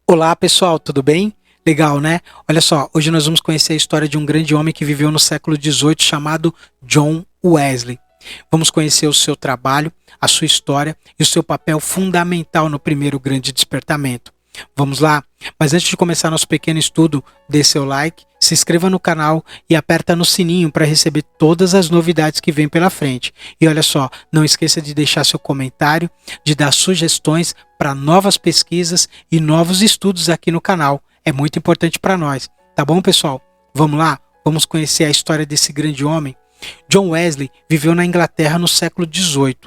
Olá pessoal, tudo bem? Legal, né? Olha só, hoje nós vamos conhecer a história de um grande homem que viveu no século XVIII chamado John Wesley. Vamos conhecer o seu trabalho, a sua história e o seu papel fundamental no primeiro grande despertamento. Vamos lá? Mas antes de começar nosso pequeno estudo, dê seu like, se inscreva no canal e aperta no sininho para receber todas as novidades que vêm pela frente. E olha só, não esqueça de deixar seu comentário, de dar sugestões para novas pesquisas e novos estudos aqui no canal. É muito importante para nós, tá bom, pessoal? Vamos lá? Vamos conhecer a história desse grande homem. John Wesley viveu na Inglaterra no século XVIII.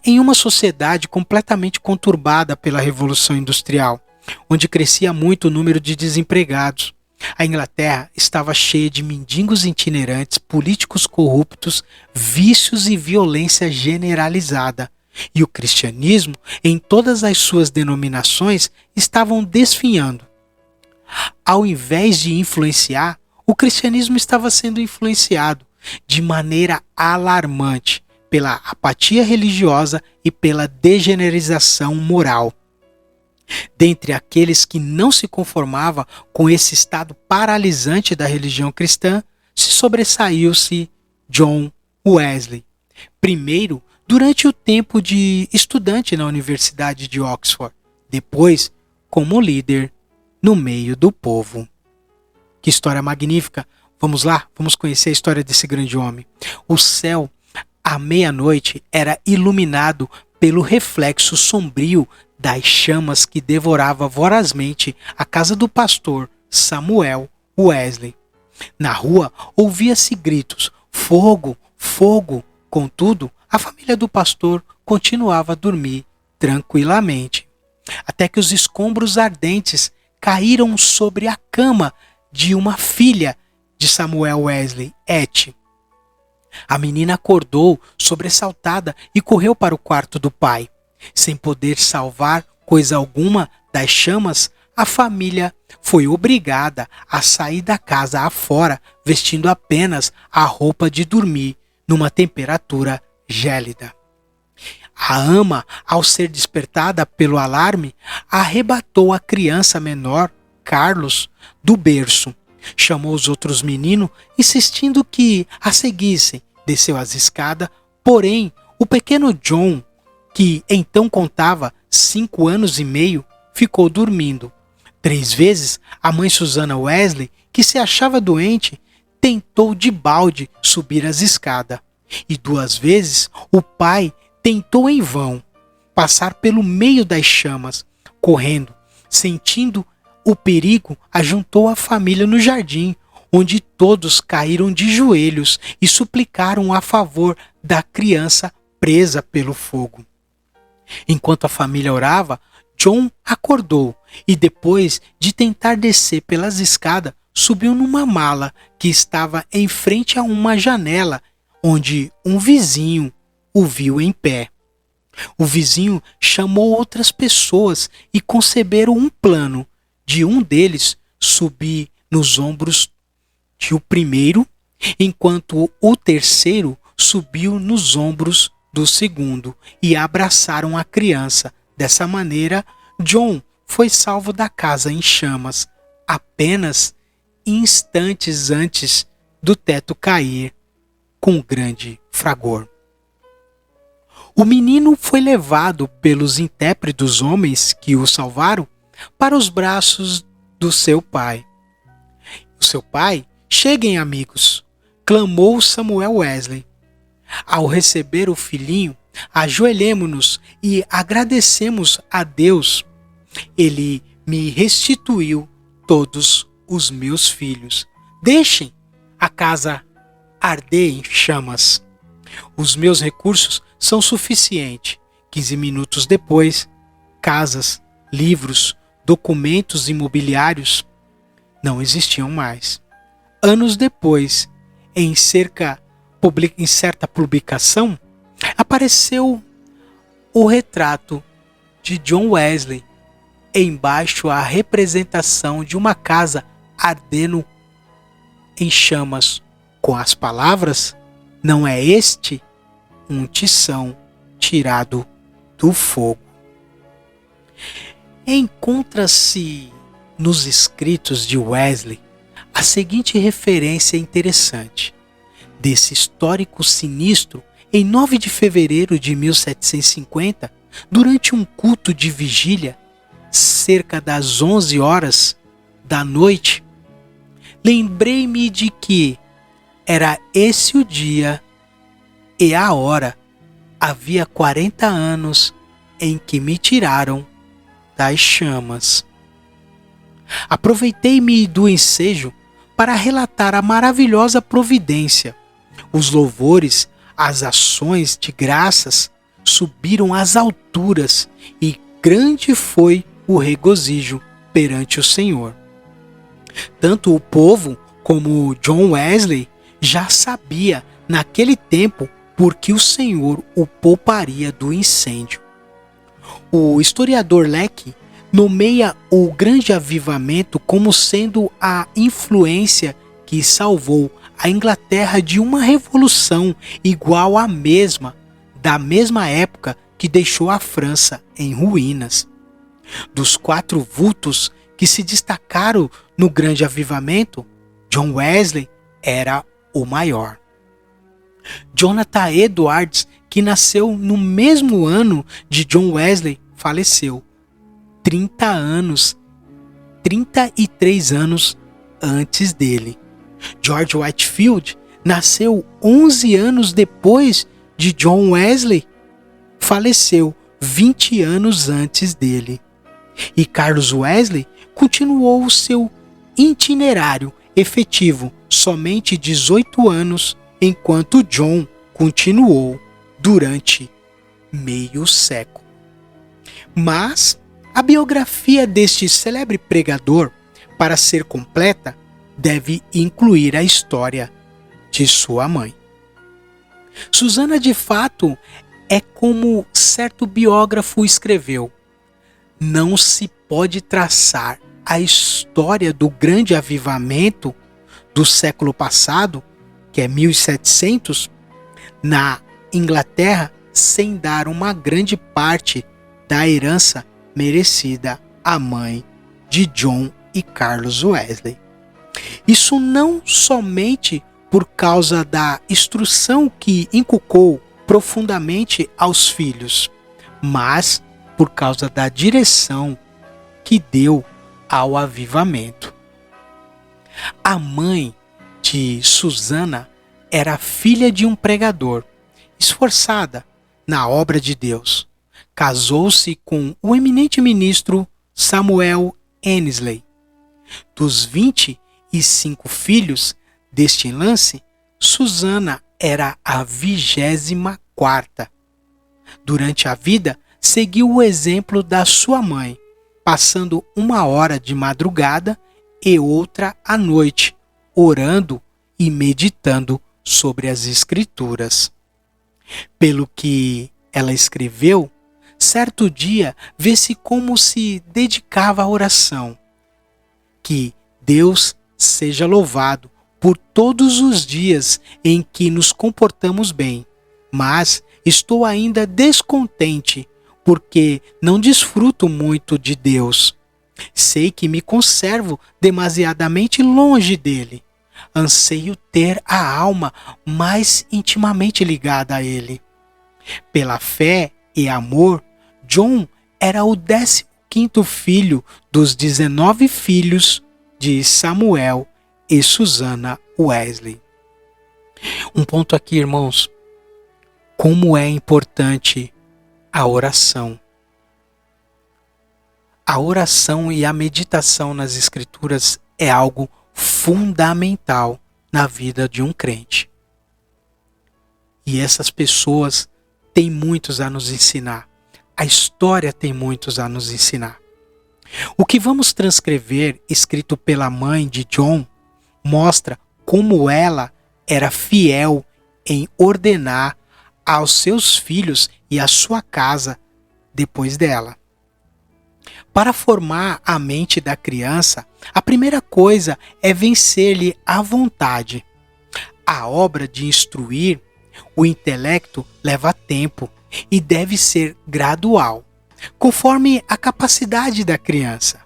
Em uma sociedade completamente conturbada pela Revolução Industrial, onde crescia muito o número de desempregados. A Inglaterra estava cheia de mendigos itinerantes, políticos corruptos, vícios e violência generalizada. E o cristianismo, em todas as suas denominações, estavam desfinhando. Ao invés de influenciar, o cristianismo estava sendo influenciado de maneira alarmante pela apatia religiosa e pela degenerização moral. Dentre aqueles que não se conformavam com esse estado paralisante da religião cristã, se sobressaiu-se John Wesley. Primeiro, durante o tempo de estudante na Universidade de Oxford, depois, como líder no meio do povo. Que história magnífica! Vamos lá, vamos conhecer a história desse grande homem. O céu, à meia-noite, era iluminado pelo reflexo sombrio das chamas que devorava vorazmente a casa do pastor Samuel Wesley. Na rua ouvia-se gritos: fogo, fogo! Contudo, a família do pastor continuava a dormir tranquilamente. Até que os escombros ardentes caíram sobre a cama de uma filha de Samuel Wesley, Etty. A menina acordou, sobressaltada, e correu para o quarto do pai. Sem poder salvar coisa alguma das chamas, a família foi obrigada a sair da casa afora, vestindo apenas a roupa de dormir, numa temperatura gélida. A ama, ao ser despertada pelo alarme, arrebatou a criança menor, Carlos, do berço. Chamou os outros meninos, insistindo que a seguissem. Desceu as escadas, porém, o pequeno John, que então contava 5 anos e meio, ficou dormindo. 3 vezes, a mãe Susana Wesley, que se achava doente, tentou de balde subir as escadas. E 2 vezes, o pai tentou em vão passar pelo meio das chamas. Correndo, sentindo o perigo, ajuntou a família no jardim, onde todos caíram de joelhos e suplicaram a favor da criança presa pelo fogo. Enquanto a família orava, John acordou e, depois de tentar descer pelas escadas, subiu numa mala que estava em frente a uma janela, onde um vizinho o viu em pé. O vizinho chamou outras pessoas e conceberam um plano de um deles subir nos ombros de o primeiro, enquanto o terceiro subiu nos ombros do segundo e abraçaram a criança. Dessa maneira, John foi salvo da casa em chamas, apenas instantes antes do teto cair com grande fragor. O menino foi levado pelos intrépidos homens que o salvaram para os braços do seu pai. O seu pai, cheguem amigos, clamou Samuel Wesley. Ao receber o filhinho, ajoelhemo-nos e agradecemos a Deus. Ele me restituiu todos os meus filhos. Deixem a casa arder em chamas. Os meus recursos são suficientes. 15 minutos depois, casas, livros, documentos imobiliários não existiam mais. Anos depois, em certa publicação, apareceu o retrato de John Wesley, embaixo a representação de uma casa ardendo em chamas, com as palavras: não é este um tição tirado do fogo. Encontra-se nos escritos de Wesley a seguinte referência interessante. Desse histórico sinistro, em 9 de fevereiro de 1750, durante um culto de vigília, cerca das 11 horas da noite, lembrei-me de que era esse o dia e a hora, havia 40 anos, em que me tiraram das chamas. Aproveitei-me do ensejo para relatar a maravilhosa providência. Os louvores, as ações de graças subiram às alturas e grande foi o regozijo perante o Senhor. Tanto o povo como John Wesley já sabia naquele tempo por que o Senhor o pouparia do incêndio. O historiador Lecky nomeia o grande avivamento como sendo a influência que salvou a Inglaterra de uma revolução igual à mesma, da mesma época que deixou a França em ruínas. Dos 4 vultos que se destacaram no grande avivamento, John Wesley era o maior. Jonathan Edwards, que nasceu no mesmo ano de John Wesley, faleceu 33 anos antes dele. George Whitefield nasceu 11 anos depois de John Wesley, faleceu 20 anos antes dele. E Carlos Wesley continuou o seu itinerário efetivo somente 18 anos, enquanto John continuou durante meio século. Mas a biografia deste célebre pregador, para ser completa, deve incluir a história de sua mãe. Susana, de fato, é como certo biógrafo escreveu: não se pode traçar a história do grande avivamento do século passado, que é 1700, na Inglaterra, sem dar uma grande parte da herança merecida à mãe de John e Carlos Wesley. Isso não somente por causa da instrução que inculcou profundamente aos filhos, mas por causa da direção que deu ao avivamento. A mãe de Susana era filha de um pregador, esforçada na obra de Deus. Casou-se com o eminente ministro Samuel Annesley. Dos 25 filhos deste lance, Susana era a 24ª. Durante a vida, seguiu o exemplo da sua mãe, passando 1 hora de madrugada e outra à noite, orando e meditando sobre as Escrituras. Pelo que ela escreveu, certo dia vê-se como se dedicava à oração. Que Deus seja louvado por todos os dias em que nos comportamos bem, mas estou ainda descontente porque não desfruto muito de Deus. Sei que me conservo demasiadamente longe dele. Anseio ter a alma mais intimamente ligada a ele. Pela fé e amor, John era o 15º filho dos 19 filhos de Samuel e Susana Wesley. Um ponto aqui, irmãos. Como é importante a oração. A oração e a meditação nas Escrituras é algo fundamental na vida de um crente. E essas pessoas têm muitos a nos ensinar. A história tem muitos a nos ensinar. O que vamos transcrever, escrito pela mãe de John, mostra como ela era fiel em ordenar aos seus filhos e à sua casa depois dela. Para formar a mente da criança, a primeira coisa é vencer-lhe a vontade. A obra de instruir o intelecto leva tempo e deve ser gradual. conforme a capacidade da criança.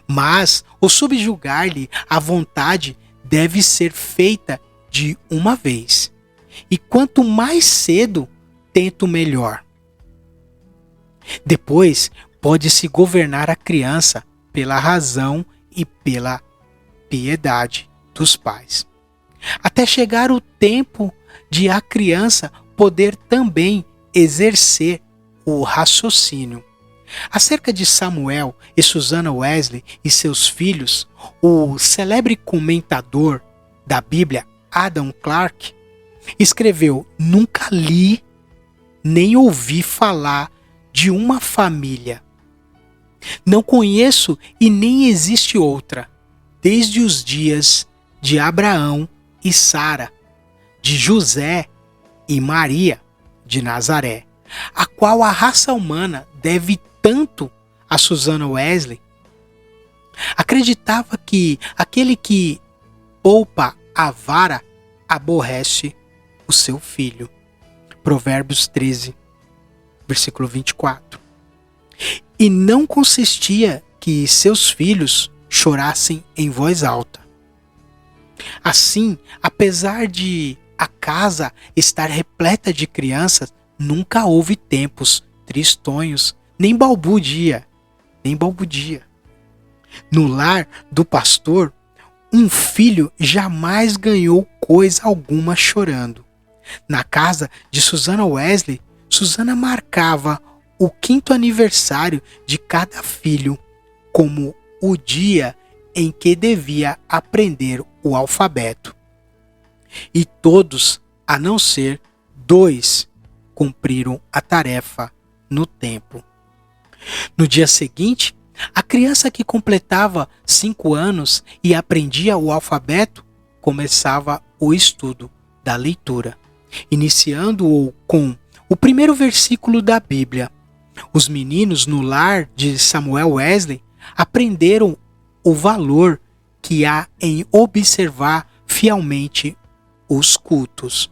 Mas o subjugar-lhe a vontade deve ser feita de uma vez. E quanto mais cedo, tento melhor. Depois, pode-se governar a criança pela razão e pela piedade dos pais. Até chegar o tempo de a criança poder também exercer o raciocínio. Acerca de Samuel e Susanna Wesley e seus filhos, o célebre comentador da Bíblia, Adam Clarke, escreveu: "Nunca li nem ouvi falar de uma família. Não conheço e nem existe outra, desde os dias de Abraão e Sara, de José e Maria de Nazaré, a qual a raça humana deve tanto a Susanna Wesley. Acreditava que aquele que poupa a vara aborrece o seu filho." Provérbios 13, versículo 24. E não consistia que seus filhos chorassem em voz alta. Assim, apesar de a casa estar repleta de crianças, nunca houve tempos tristonhos, nem balbudia. No lar do pastor, um filho jamais ganhou coisa alguma chorando. Na casa de Susanna Wesley, Susanna marcava o 5º aniversário de cada filho como o dia em que devia aprender o alfabeto. E todos, a não ser 2, cumpriram a tarefa no tempo. No dia seguinte, a criança que completava 5 anos e aprendia o alfabeto começava o estudo da leitura, iniciando-o com o primeiro versículo da Bíblia. Os meninos no lar de Samuel Wesley aprenderam o valor que há em observar fielmente os cultos.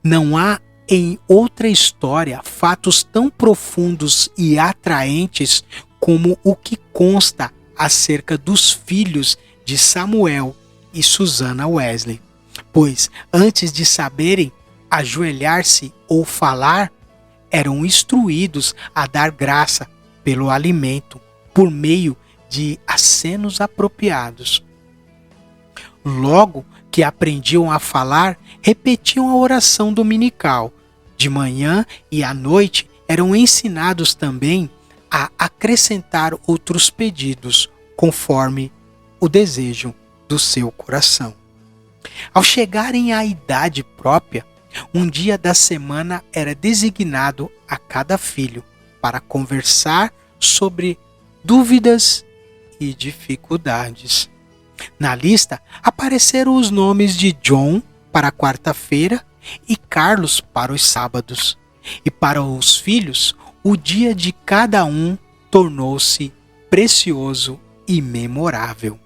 Não há em outra história fatos tão profundos e atraentes como o que consta acerca dos filhos de Samuel e Susanna Wesley, pois antes de saberem ajoelhar-se ou falar, eram instruídos a dar graça pelo alimento por meio de acenos apropriados. Logo que aprendiam a falar, repetiam a oração dominical. De manhã e à noite eram ensinados também a acrescentar outros pedidos, conforme o desejo do seu coração. Ao chegarem à idade própria, um dia da semana era designado a cada filho para conversar sobre dúvidas e dificuldades. Na lista apareceram os nomes de John para a quarta-feira e Carlos para os sábados. E para os filhos, o dia de cada um tornou-se precioso e memorável.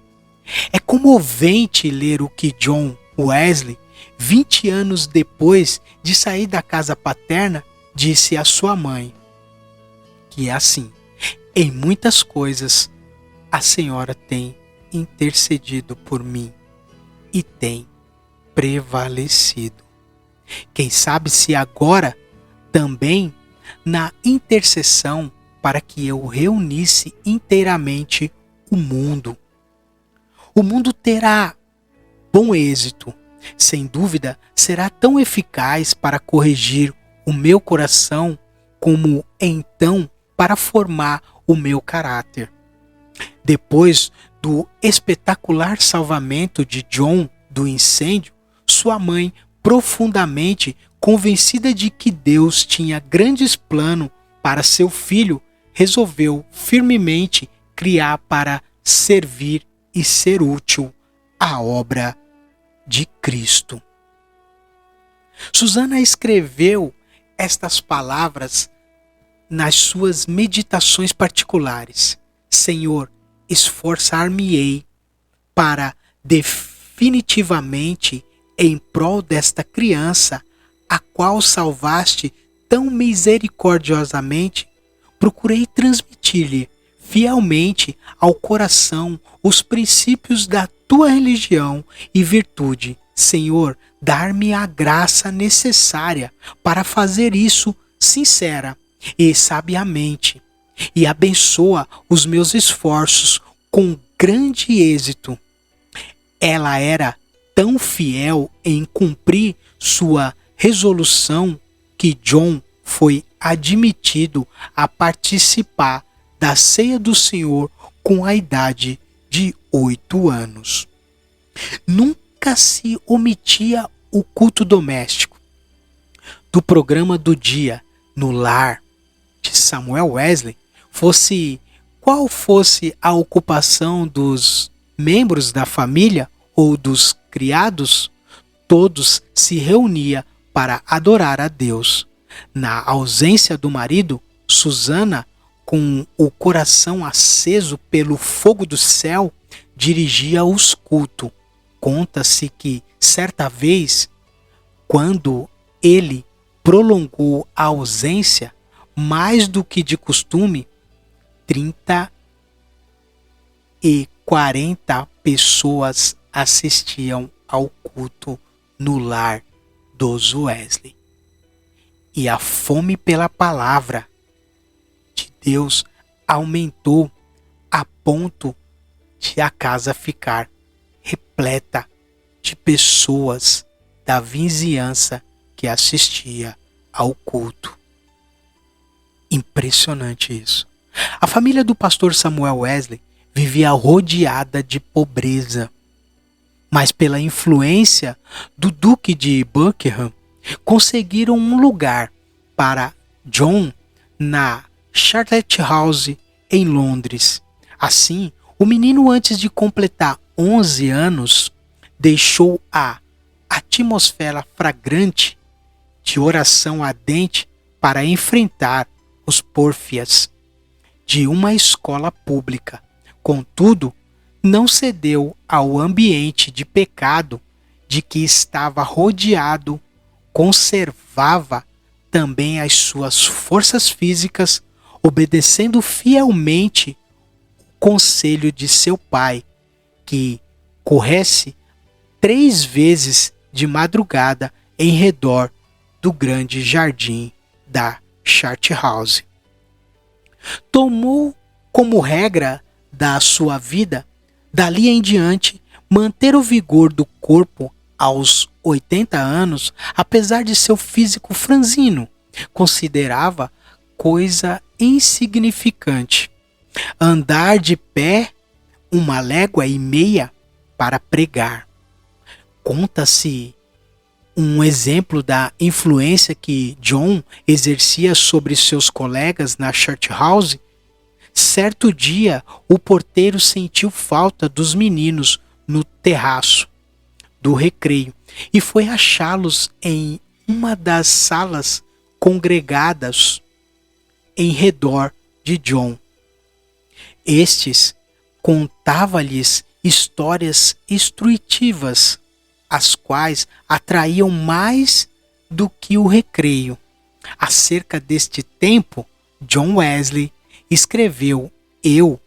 É comovente ler o que John Wesley, 20 anos depois de sair da casa paterna, disse à sua mãe, que é assim: "Em muitas coisas, a senhora tem intercedido por mim e tem prevalecido. Quem sabe se agora também na intercessão para que eu reunisse inteiramente o mundo. O mundo terá bom êxito. Sem dúvida, será tão eficaz para corrigir o meu coração como então para formar o meu caráter." Depois do espetacular salvamento de John do incêndio, sua mãe, profundamente convencida de que Deus tinha grandes planos para seu filho, resolveu firmemente criar para servir e ser útil à obra de Cristo. Susanna escreveu estas palavras nas suas meditações particulares: "Senhor, esforçar-me-ei para definitivamente em prol desta criança, a qual salvaste tão misericordiosamente, procurei transmitir-lhe fielmente ao coração os princípios da tua religião e virtude. Senhor, dar-me a graça necessária para fazer isso sincera e sabiamente, e abençoa os meus esforços com grande êxito. Ela era tão fiel em cumprir sua resolução que John foi admitido a participar da ceia do Senhor com a idade de 8 anos. Nunca se omitia o culto doméstico. Do programa do dia no lar de Samuel Wesley, qual fosse a ocupação dos membros da família ou dos criados, todos se reuniam para adorar a Deus. Na ausência do marido, Susana, com o coração aceso pelo fogo do céu, dirigia os cultos. Conta-se que, certa vez, quando ele prolongou a ausência mais do que de costume, 30 e 40 pessoas assistiam ao culto no lar dos Wesley. E a fome pela palavra de Deus aumentou a ponto de a casa ficar repleta de pessoas da vizinhança que assistia ao culto. Impressionante isso. A família do pastor Samuel Wesley vivia rodeada de pobreza, mas pela influência do Duque de Buckingham, conseguiram um lugar para John na Charlotte House, em Londres. Assim, o menino, antes de completar 11 anos, deixou a atmosfera fragrante de oração ardente para enfrentar os pórfias de uma escola pública. Contudo, não cedeu ao ambiente de pecado de que estava rodeado, conservava também as suas forças físicas, obedecendo fielmente o conselho de seu pai, que corresse 3 vezes de madrugada em redor do grande jardim da Charterhouse. Tomou como regra da sua vida, dali em diante, manter o vigor do corpo aos 80 anos, apesar de seu físico franzino. Considerava coisa insignificante andar de pé 1,5 léguas para pregar. Conta-se um exemplo da influência que John exercia sobre seus colegas na Charterhouse. Certo dia, o porteiro sentiu falta dos meninos no terraço do recreio e foi achá-los em uma das salas congregadas em redor de John. Estes contava-lhes histórias instrutivas, as quais atraíam mais do que o recreio. Acerca deste tempo, John Wesley escreveu: eu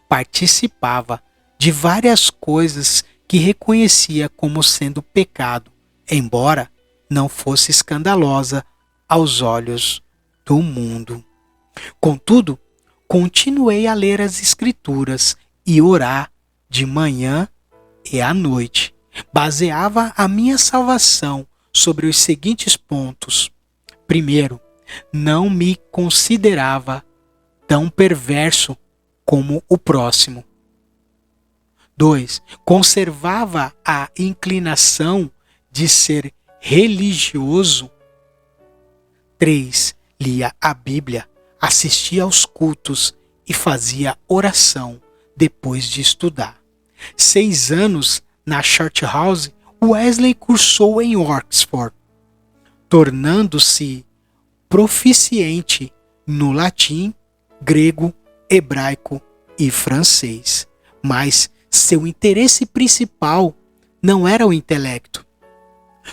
participava de várias coisas que reconhecia como sendo pecado, embora não fosse escandalosa aos olhos do mundo. Contudo, continuei a ler as Escrituras e orar de manhã e à noite. Baseava a minha salvação sobre os seguintes pontos. Primeiro, não me considerava tão perverso como o próximo. 2. Conservava a inclinação de ser religioso. 3. Lia a Bíblia, assistia aos cultos e fazia oração depois de estudar. 6 anos na Charterhouse, Wesley cursou em Oxford, tornando-se proficiente no latim, grego, hebraico e francês. Mas seu interesse principal não era o intelecto.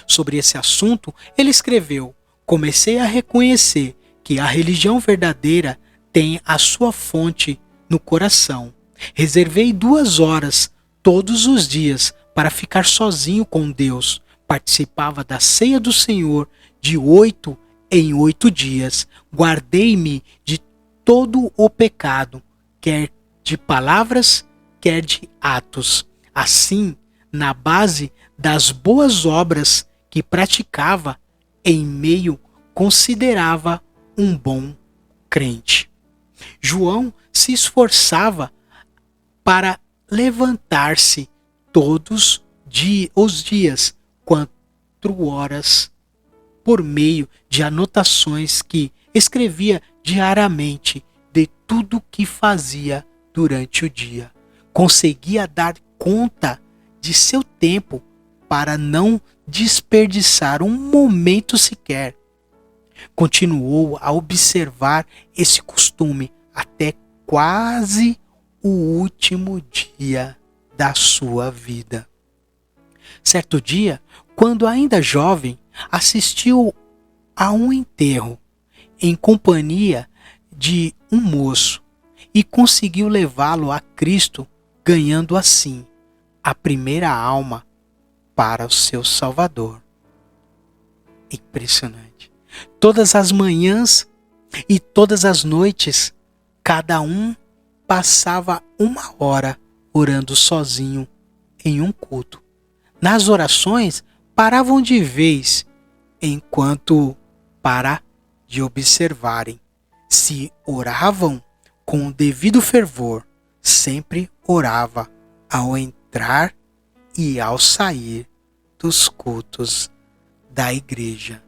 Sobre esse assunto, ele escreveu: comecei a reconhecer que a religião verdadeira tem a sua fonte no coração. Reservei 2 horas todos os dias para ficar sozinho com Deus. Participava da ceia do Senhor de 8 em 8 dias. Guardei-me de todo o pecado, quer de palavras, quer de atos. Assim, na base das boas obras que praticava, em meio considerava um bom crente. João se esforçava para levantar-se todos os dias, 4 horas, por meio de anotações que escrevia diariamente de tudo que fazia durante o dia. Conseguia dar conta de seu tempo para não desperdiçar um momento sequer. Continuou a observar esse costume até quase o último dia da sua vida. Certo dia, quando ainda jovem, assistiu a um enterro em companhia de um moço e conseguiu levá-lo a Cristo, ganhando assim a primeira alma para o seu Salvador. Impressionante. Todas as manhãs e todas as noites, cada um passava 1 hora orando sozinho em um culto. Nas orações, paravam de vez, enquanto para de observarem. Se oravam com o devido fervor, sempre orava ao entrar e ao sair dos cultos da igreja.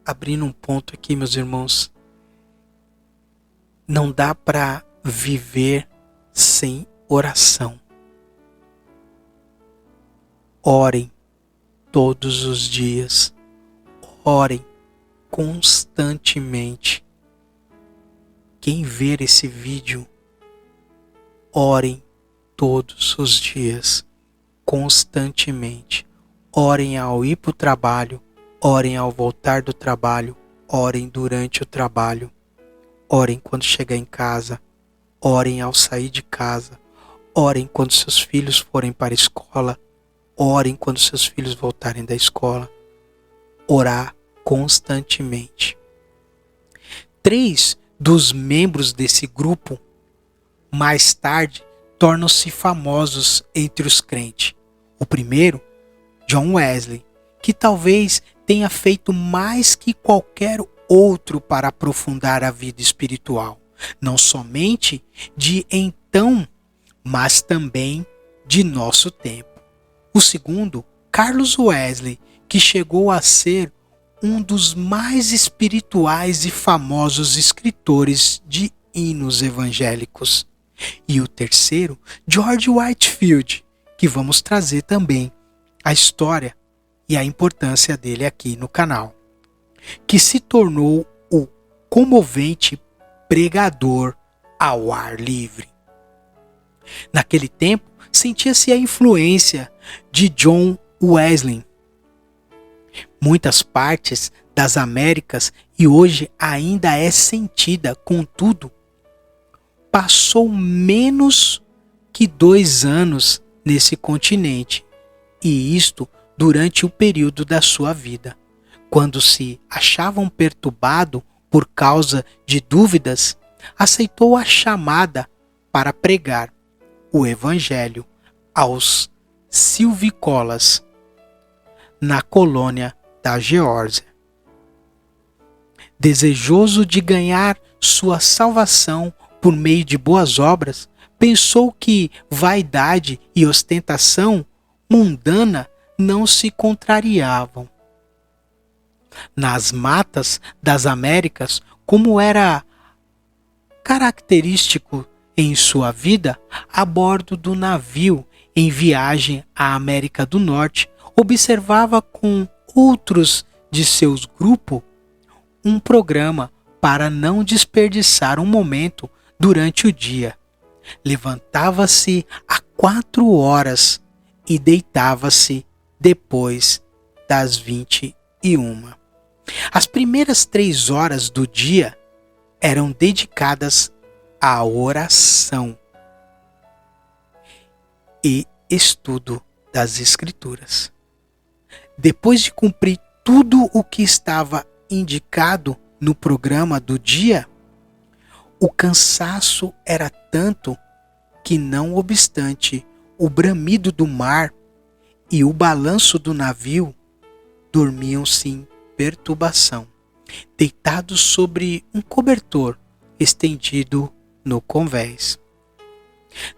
Abrindo um ponto aqui, meus irmãos, não dá para viver sem oração. Orem todos os dias. Orem constantemente. Quem ver esse vídeo, orem todos os dias, constantemente. Orem ao ir para o trabalho, orem ao voltar do trabalho, orem durante o trabalho, orem quando chegar em casa, orem ao sair de casa, orem quando seus filhos forem para a escola, orem quando seus filhos voltarem da escola. Orar constantemente. 3 dos membros desse grupo, mais tarde, tornam-se famosos entre os crentes. O primeiro, John Wesley, que talvez tenha feito mais que qualquer outro para aprofundar a vida espiritual, não somente de então, mas também de nosso tempo. O segundo, Carlos Wesley, que chegou a ser um dos mais espirituais e famosos escritores de hinos evangélicos. E o terceiro, George Whitefield, que vamos trazer também a história e a importância dele aqui no canal, que se tornou o comovente pregador ao ar livre. Naquele tempo, sentia-se a influência de John Wesley. Muitas partes das Américas e hoje ainda é sentida, contudo, passou menos que 2 anos nesse continente, e isto durante o período da sua vida. Quando se achavam perturbado por causa de dúvidas, aceitou a chamada para pregar o Evangelho aos silvícolas na colônia da Geórgia. Desejoso de ganhar sua salvação por meio de boas obras, pensou que vaidade e ostentação mundana não se contrariavam. Nas matas das Américas, como era característico em sua vida, a bordo do navio em viagem à América do Norte, observava com outros de seus grupos um programa para não desperdiçar um momento durante o dia. Levantava-se a 4 horas e deitava-se depois das 21. As primeiras 3 horas do dia eram dedicadas à oração e estudo das Escrituras. Depois de cumprir tudo o que estava indicado no programa do dia, o cansaço era tanto que, não obstante o bramido do mar e o balanço do navio, dormiam sem perturbação, deitados sobre um cobertor estendido no convés.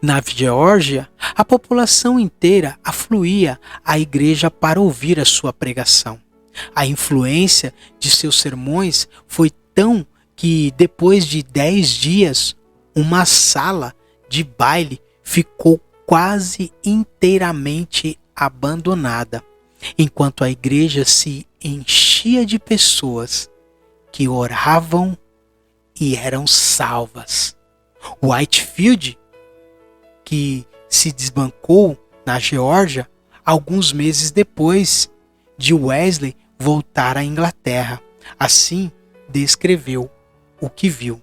Na Geórgia, a população inteira afluía à igreja para ouvir a sua pregação. A influência de seus sermões foi tão que, depois de 10 dias, uma sala de baile ficou quase inteiramente abandonada, enquanto a igreja se enchia de pessoas que oravam e eram salvas. Whitefield, que se desbancou na Geórgia alguns meses depois de Wesley voltar à Inglaterra, assim descreveu o que viu.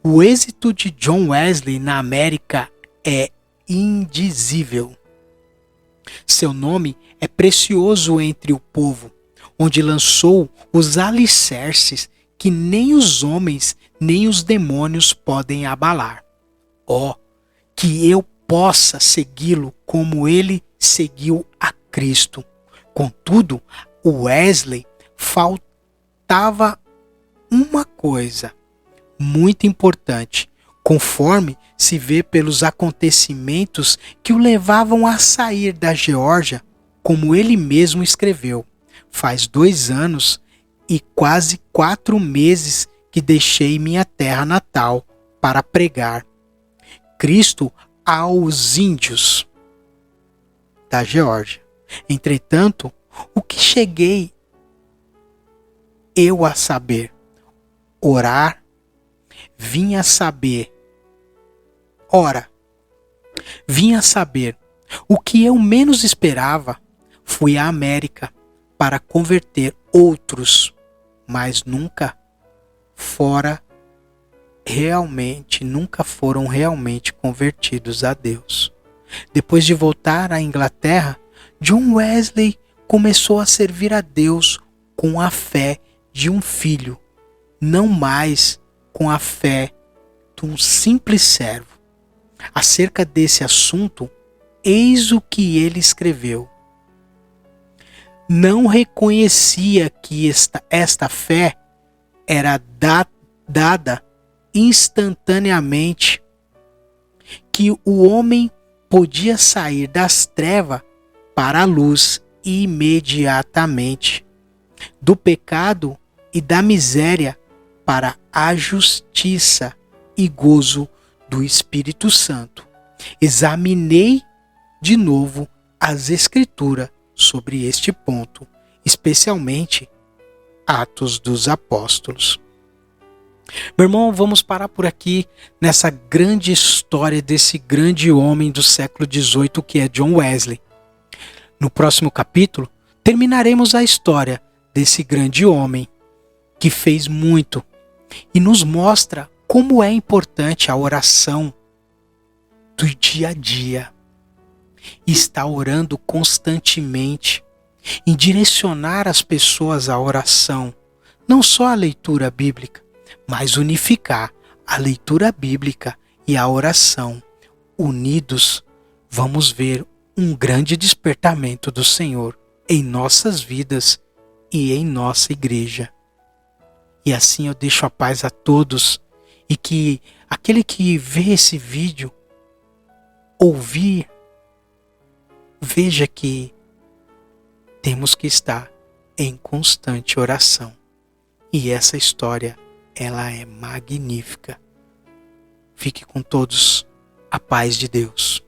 O êxito de John Wesley na América é indizível. Seu nome é precioso entre o povo, onde lançou os alicerces que nem os homens nem os demônios podem abalar. Oh, que eu possa segui-lo como ele seguiu a Cristo. Contudo, Wesley faltava uma coisa muito importante, conforme se vê pelos acontecimentos que o levavam a sair da Geórgia, como ele mesmo escreveu. Faz 2 anos e quase 4 meses que deixei minha terra natal para pregar Cristo aos índios da Geórgia. Entretanto, o que cheguei eu a saber? Orar, vim a saber. Ora, vim a saber o que eu menos esperava. Fui à América para converter outros, mas nunca foram realmente convertidos a Deus. Depois de voltar à Inglaterra, John Wesley começou a servir a Deus com a fé de um filho, não mais com a fé de um simples servo. Acerca desse assunto, eis o que ele escreveu. Não reconhecia que esta fé era dada instantaneamente, que o homem podia sair das trevas para a luz imediatamente, do pecado e da miséria para a justiça e gozo do Espírito Santo. Examinei de novo as Escrituras sobre este ponto, especialmente Atos dos Apóstolos. Meu irmão, vamos parar por aqui nessa grande história desse grande homem do século XVIII que é John Wesley. No próximo capítulo, terminaremos a história desse grande homem que fez muito e nos mostra como é importante a oração do dia a dia. Estar orando constantemente, em direcionar as pessoas à oração, não só a leitura bíblica, mas unificar a leitura bíblica e a oração. Unidos, vamos ver um grande despertamento do Senhor em nossas vidas e em nossa igreja. E assim eu deixo a paz a todos, e que aquele que vê esse vídeo, ouvir, veja que temos que estar em constante oração. E essa história, ela é magnífica. Fique com todos, a paz de Deus.